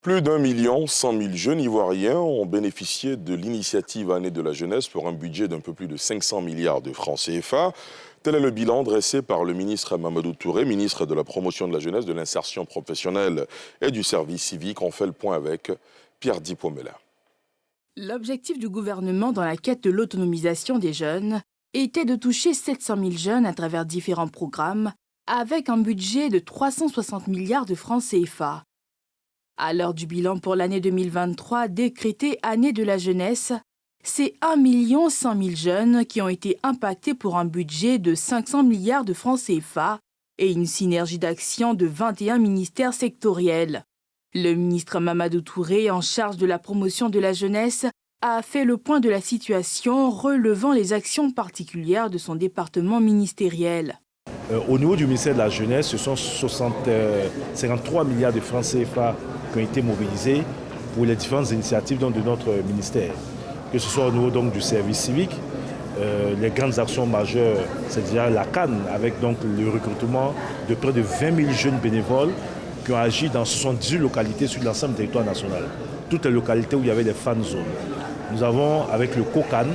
Plus d'1,1 million jeunes Ivoiriens ont bénéficié de l'initiative Année de la jeunesse pour un budget d'un peu plus de 500 milliards de francs CFA. Tel est le bilan dressé par le ministre Mamadou Touré, ministre de la Promotion de la jeunesse, de l'insertion professionnelle et du service civique. On fait le point avec Pierre Dipomela. L'objectif du gouvernement dans la quête de l'autonomisation des jeunes était de toucher 700 000 jeunes à travers différents programmes avec un budget de 360 milliards de francs CFA. À l'heure du bilan pour l'année 2023, décrétée Année de la jeunesse, c'est 1,1 million jeunes qui ont été impactés pour un budget de 500 milliards de francs CFA et une synergie d'action de 21 ministères sectoriels. Le ministre Mamadou Touré, en charge de la promotion de la jeunesse, a fait le point de la situation, relevant les actions particulières de son département ministériel. Au niveau du ministère de la Jeunesse, ce sont 53 milliards de francs CFA qui ont été mobilisés pour les différentes initiatives de notre ministère. Que ce soit au niveau du service civique, les grandes actions majeures, c'est-à-dire la CAN, avec le recrutement de près de 20 000 jeunes bénévoles qui ont agi dans 78 localités sur l'ensemble du territoire national. Toutes les localités où il y avait des fan zones. Nous avons, avec le COCAN,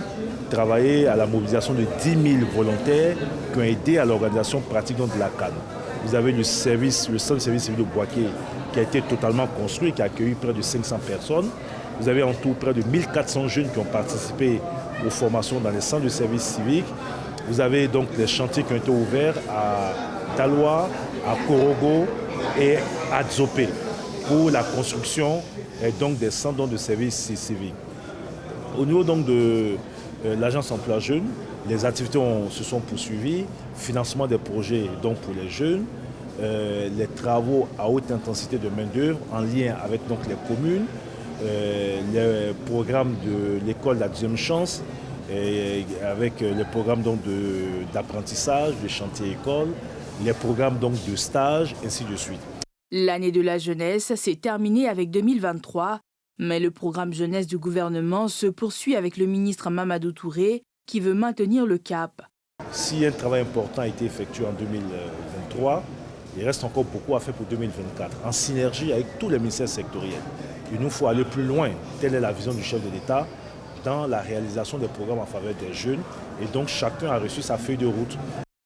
travaillé à la mobilisation de 10 000 volontaires qui ont aidé à l'organisation pratique de la CAN. Vous avez le centre de service civique de Boaké qui a été totalement construit, qui a accueilli près de 500 personnes. Vous avez en tout près de 1400 jeunes qui ont participé aux formations dans les centres de service civique. Vous avez donc des chantiers qui ont été ouverts à Taloa, à Korogo et à Dzopé pour la construction des centres de service civique. Au niveau de l'agence emploi jeunes, les activités se sont poursuivies, financement des projets pour les jeunes, les travaux à haute intensité de main-d'œuvre en lien avec les communes, les programmes de l'école de la deuxième chance, avec les programmes d'apprentissage, de chantier école, les programmes de stage, ainsi de suite. L'année de la jeunesse s'est terminée avec 2023, mais le programme jeunesse du gouvernement se poursuit avec le ministre Mamadou Touré qui veut maintenir le cap. Si un travail important a été effectué en 2023, il reste encore beaucoup à faire pour 2024, en synergie avec tous les ministères sectoriels. Il nous faut aller plus loin, telle est la vision du chef de l'État, dans la réalisation des programmes en faveur des jeunes, et donc chacun a reçu sa feuille de route.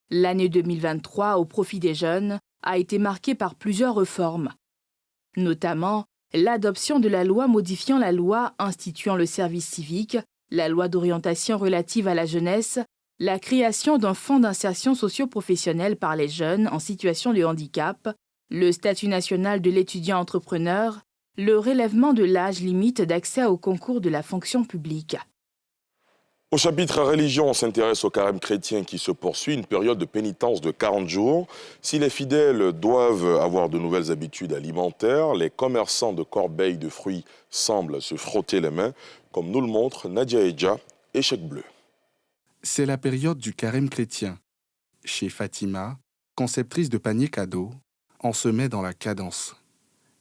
L'année 2023 au profit des jeunes a été marquée par plusieurs réformes, notamment l'adoption de la loi modifiant la loi instituant le service civique, la loi d'orientation relative à la jeunesse, la création d'un fonds d'insertion socio-professionnelle par les jeunes en situation de handicap, le statut national de l'étudiant entrepreneur, le relèvement de l'âge limite d'accès au concours de la fonction publique. Au chapitre religion, on s'intéresse au carême chrétien qui se poursuit, une période de pénitence de 40 jours. Si les fidèles doivent avoir de nouvelles habitudes alimentaires, les commerçants de corbeilles de fruits semblent se frotter les mains, comme nous le montre Nadia Edja et Chèque Bleu. C'est la période du carême chrétien. Chez Fatima, conceptrice de paniers cadeaux, on se met dans la cadence.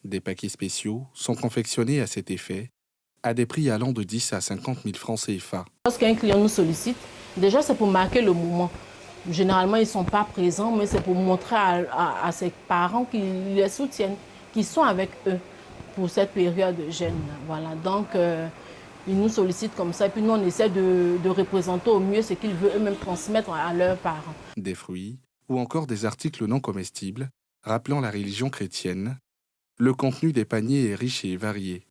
Des paquets spéciaux sont confectionnés à cet effet, à des prix allant de 10 à 50 000 francs CFA. Lorsqu'un client nous sollicite, déjà c'est pour marquer le moment. Généralement, ils ne sont pas présents, mais c'est pour montrer à ses parents qu'ils les soutiennent, qu'ils sont avec eux pour cette période de jeûne. Voilà. Donc, ils nous sollicitent comme ça, et puis nous, on essaie de représenter au mieux ce qu'ils veulent eux-mêmes transmettre à leurs parents. Des fruits ou encore des articles non comestibles, rappelant la religion chrétienne. Le contenu des paniers est riche et varié.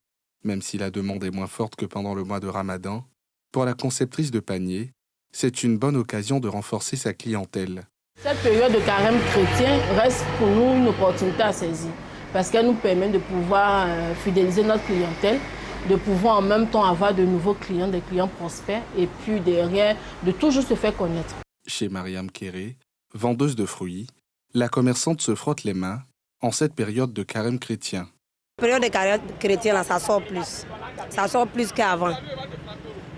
Même si la demande est moins forte que pendant le mois de Ramadan, pour la conceptrice de paniers, c'est une bonne occasion de renforcer sa clientèle. Cette période de carême chrétien reste pour nous une opportunité à saisir, parce qu'elle nous permet de pouvoir fidéliser notre clientèle, de pouvoir en même temps avoir de nouveaux clients, des clients prospères, et puis derrière, de toujours se faire connaître. Chez Mariam Kéré, vendeuse de fruits, la commerçante se frotte les mains en cette période de carême chrétien. La période de carême chrétien, là, ça sort plus. Ça sort plus qu'avant.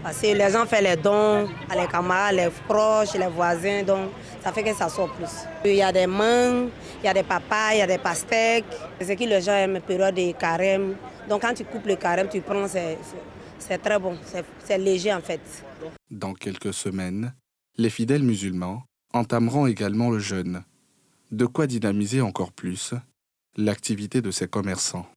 Parce que les gens font les dons à les camarades, les proches, les voisins, donc ça fait que ça sort plus. Il y a des mangues, il y a des papayes, il y a des pastèques. C'est ce que les gens aiment, la période de carême. Donc quand tu coupes le carême, tu prends, c'est très bon, c'est léger en fait. Dans quelques semaines, les fidèles musulmans entameront également le jeûne. De quoi dynamiser encore plus l'activité de ces commerçants.